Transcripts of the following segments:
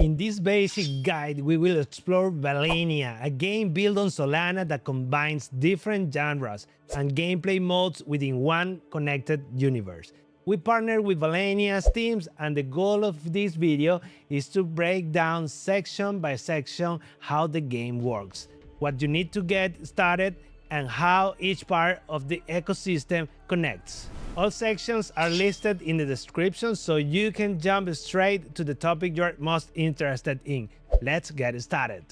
In this basic guide, we will explore Valannia, a game built on Solana that combines different genres and gameplay modes within one connected universe. We partnered with Valannia's teams, and the goal of this video is to break down section by section how the game works, what you need to get started, and how each part of the ecosystem connects. All sections are listed in the description, so you can jump straight to the topic you're most interested in. Let's get started.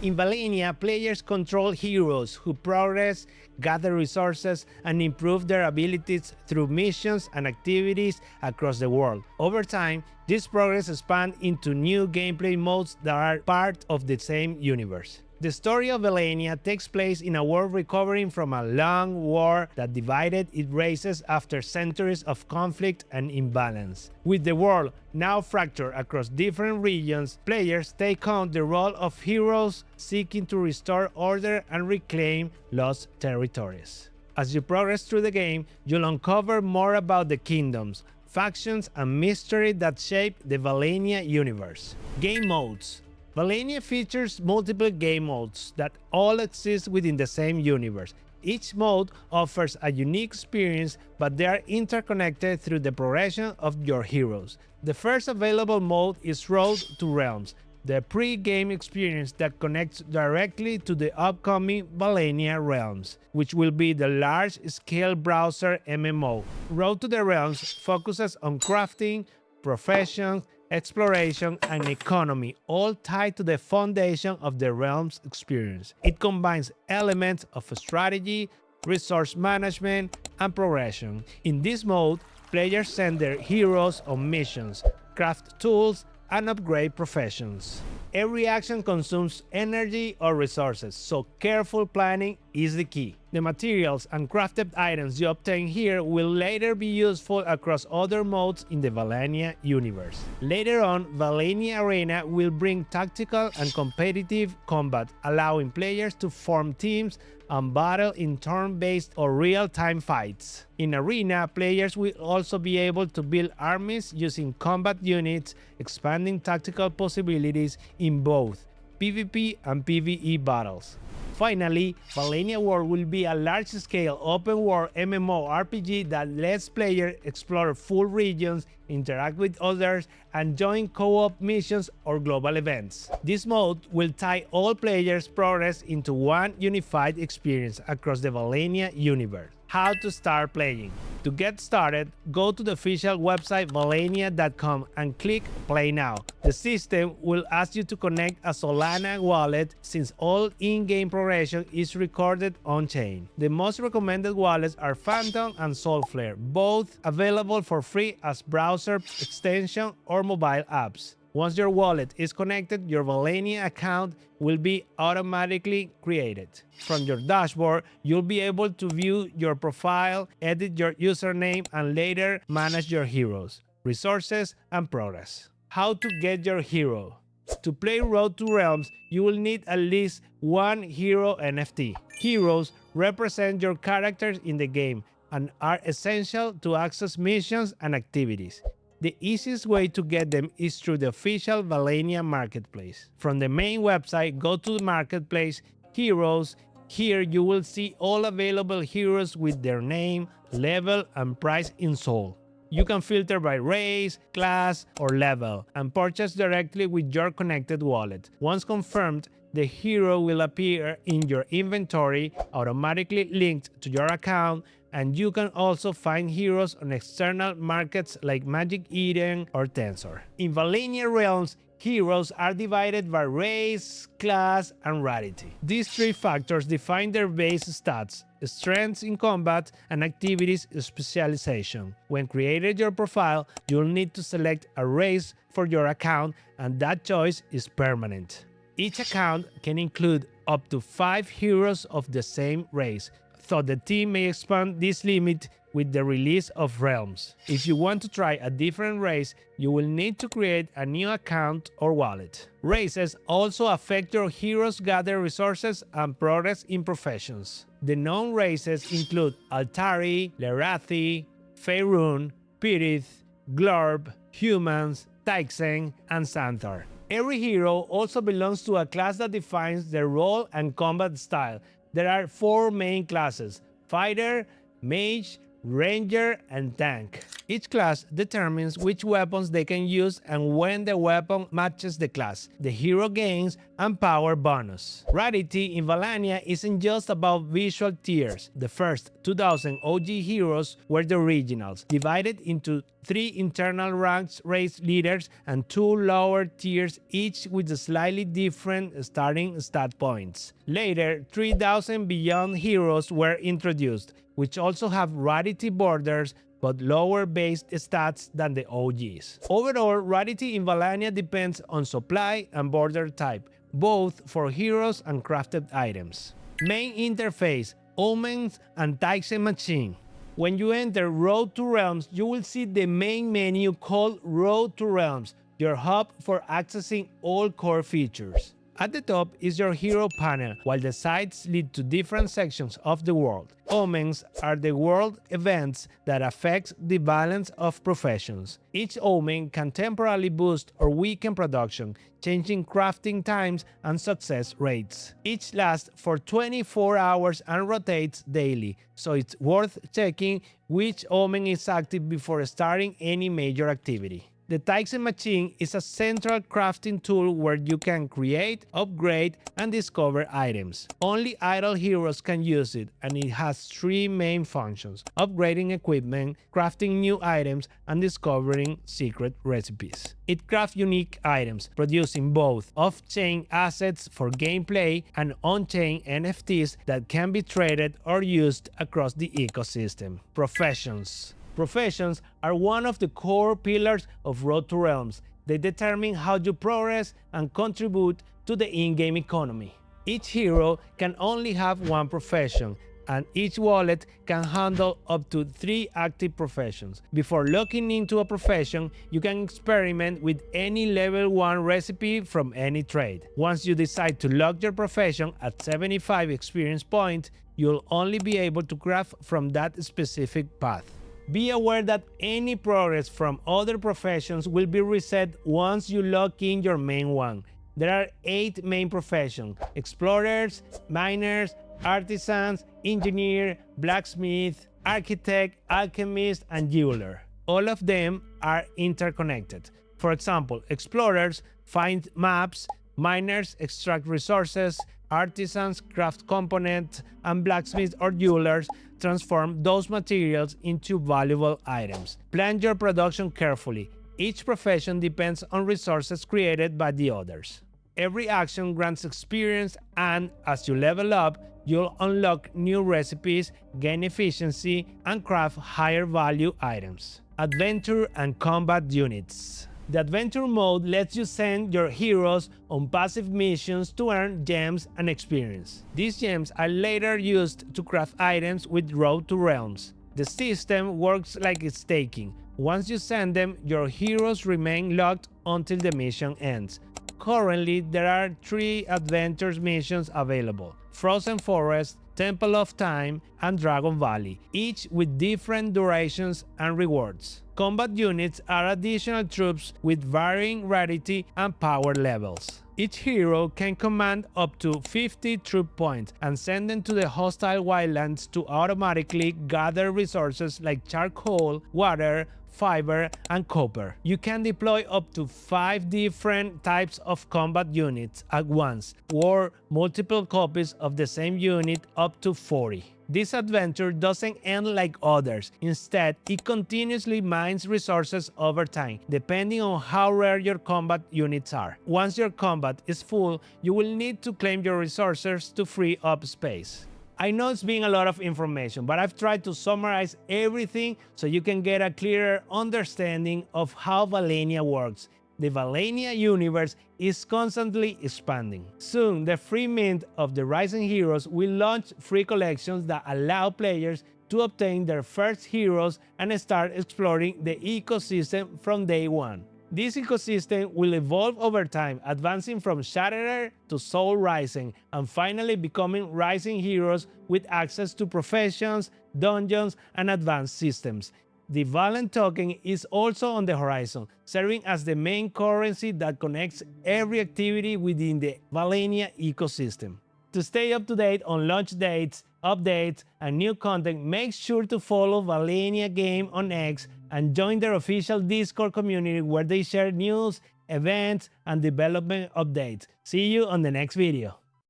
In Valannia, players control heroes who progress, gather resources, and improve their abilities through missions and activities across the world. Over time, this progress expands into new gameplay modes that are part of the same universe. The story of Valannia takes place in a world recovering from a long war that divided its races after centuries of conflict and imbalance. With the world now fractured across different regions, players take on the role of heroes seeking to restore order and reclaim lost territories. As you progress through the game, you'll uncover more about the kingdoms, factions, and mystery that shape the Valannia universe. Game modes. Valannia features multiple game modes that all exist within the same universe. Each mode offers a unique experience, but they are interconnected through the progression of your heroes. The first available mode is Road to Realms, the pre-game experience that connects directly to the upcoming Valannia Realms, which will be the large-scale browser MMO. Road to the Realms focuses on crafting, professions, exploration, and economy, all tied to the foundation of the Realms experience. It combines elements of strategy, resource management, and progression. In this mode, players send their heroes on missions, craft tools, and upgrade professions. Every action consumes energy or resources, so careful planning is the key. The materials and crafted items you obtain here will later be useful across other modes in the Valannia universe. Later on, Valannia Arena will bring tactical and competitive combat, allowing players to form teams and battle in turn-based or real-time fights. In Arena, players will also be able to build armies using combat units, expanding tactical possibilities in both PvP and PvE battles. Finally, Valannia World will be a large-scale open-world MMORPG that lets players explore full regions, interact with others, and join co-op missions or global events. This mode will tie all players' progress into one unified experience across the Valannia universe. How to start playing. To get started, go to the official website valannia.com and click Play Now. The system will ask you to connect a Solana wallet since all in-game progression is recorded on-chain. The most recommended wallets are Phantom and Soulflare, both available for free as browser extension or mobile apps. Once your wallet is connected, your Valannia account will be automatically created. From your dashboard, you'll be able to view your profile, edit your username, and later manage your heroes, resources, and progress. How to get your hero. To play Road to Realms, you will need at least one hero NFT. Heroes represent your characters in the game and are essential to access missions and activities. The easiest way to get them is through the official Valannia marketplace. From the main website, go to the marketplace, Heroes. Here you will see all available heroes with their name, level, and price in Sol. You can filter by race, class, or level, and purchase directly with your connected wallet. Once confirmed, the hero will appear in your inventory, automatically linked to your account, and you can also find heroes on external markets like Magic Eden or Tensor. In Valannia Realms, heroes are divided by race, class, and rarity. These three factors define their base stats, strengths in combat, and activities specialization. When creating your profile, you'll need to select a race for your account, and that choice is permanent. Each account can include up to 5 heroes of the same race, though the team may expand this limit with the release of Realms. If you want to try a different race, you will need to create a new account or wallet. Races also affect your heroes' gather resources and progress in professions. The known races include Altari, Lerathi, Faerun, Pirith, Glorb, Humans, Tyxen, and Xanthar. Every hero also belongs to a class that defines their role and combat style. There are 4 main classes: Fighter, Mage, Ranger, and Tank. Each class determines which weapons they can use and when the weapon matches the class. The hero gains and power bonus. Rarity in Valannia isn't just about visual tiers. The first 2000 OG heroes were the originals, divided into 3 internal ranks race leaders and 2 lower tiers, each with slightly different starting stat points. Later, 3000 Beyond heroes were introduced, which also have rarity borders but lower based stats than the OGs. Overall, rarity in Valannia depends on supply and border type, both for heroes and crafted items. Main interface: Omens and Tyxen machine. When you enter Road to Realms, you will see the main menu called Road to Realms, your hub for accessing all core features. At the top is your hero panel, while the sides lead to different sections of the world. Omens are the world events that affect the balance of professions. Each omen can temporarily boost or weaken production, changing crafting times and success rates. Each lasts for 24 hours and rotates daily, so it's worth checking which omen is active before starting any major activity. The Tyxen machine is a central crafting tool where you can create, upgrade, and discover items. Only idle heroes can use it, and it has 3 main functions: upgrading equipment, crafting new items, and discovering secret recipes. It crafts unique items, producing both off-chain assets for gameplay and on-chain NFTs that can be traded or used across the ecosystem. Professions. Professions are one of the core pillars of Road to Realms. They determine how you progress and contribute to the in-game economy. Each hero can only have 1 profession, and each wallet can handle up to 3 active professions. Before locking into a profession, you can experiment with any level 1 recipe from any trade. Once you decide to lock your profession at 75 experience points, you'll only be able to craft from that specific path. Be aware that any progress from other professions will be reset once you lock in your main one. There are 8 main professions: explorers, miners, artisans, engineer, blacksmith, architect, alchemist, and jeweler. All of them are interconnected. For example, explorers find maps, miners extract resources, artisans craft components, and blacksmiths or jewelers transform those materials into valuable items. Plan your production carefully. Each profession depends on resources created by the others. Every action grants experience, and as you level up, you'll unlock new recipes, gain efficiency, and craft higher value items. Adventure and combat units. The adventure mode lets you send your heroes on passive missions to earn gems and experience. These gems are later used to craft items with Road to Realms. The system works like staking. Once you send them, your heroes remain locked until the mission ends. Currently, there are 3 adventure missions available: Frozen Forest, Temple of Time, and Dragon Valley, each with different durations and rewards. Combat units are additional troops with varying rarity and power levels. Each hero can command up to 50 troop points and send them to the hostile wildlands to automatically gather resources like charcoal, water, fiber, and copper. You can deploy up to 5 different types of combat units at once, or multiple copies of the same unit up to 40. This adventure doesn't end like others. Instead, it continuously mines resources over time, depending on how rare your combat units are. Once your combat is full, you will need to claim your resources to free up space. I know it's been a lot of information, but I've tried to summarize everything so you can get a clearer understanding of how Valannia works. The Valannia universe is constantly expanding. Soon, the free mint of the Rising Heroes will launch free collections that allow players to obtain their first heroes and start exploring the ecosystem from day one. This ecosystem will evolve over time, advancing from Shatterer to Soul Rising, and finally becoming Rising heroes with access to professions, dungeons, and advanced systems. The Valen token is also on the horizon, serving as the main currency that connects every activity within the Valannia ecosystem. To stay up to date on launch dates, updates, and new content, make sure to follow Valannia Game on X and join their official Discord community where they share news, events, and development updates. See you on the next video.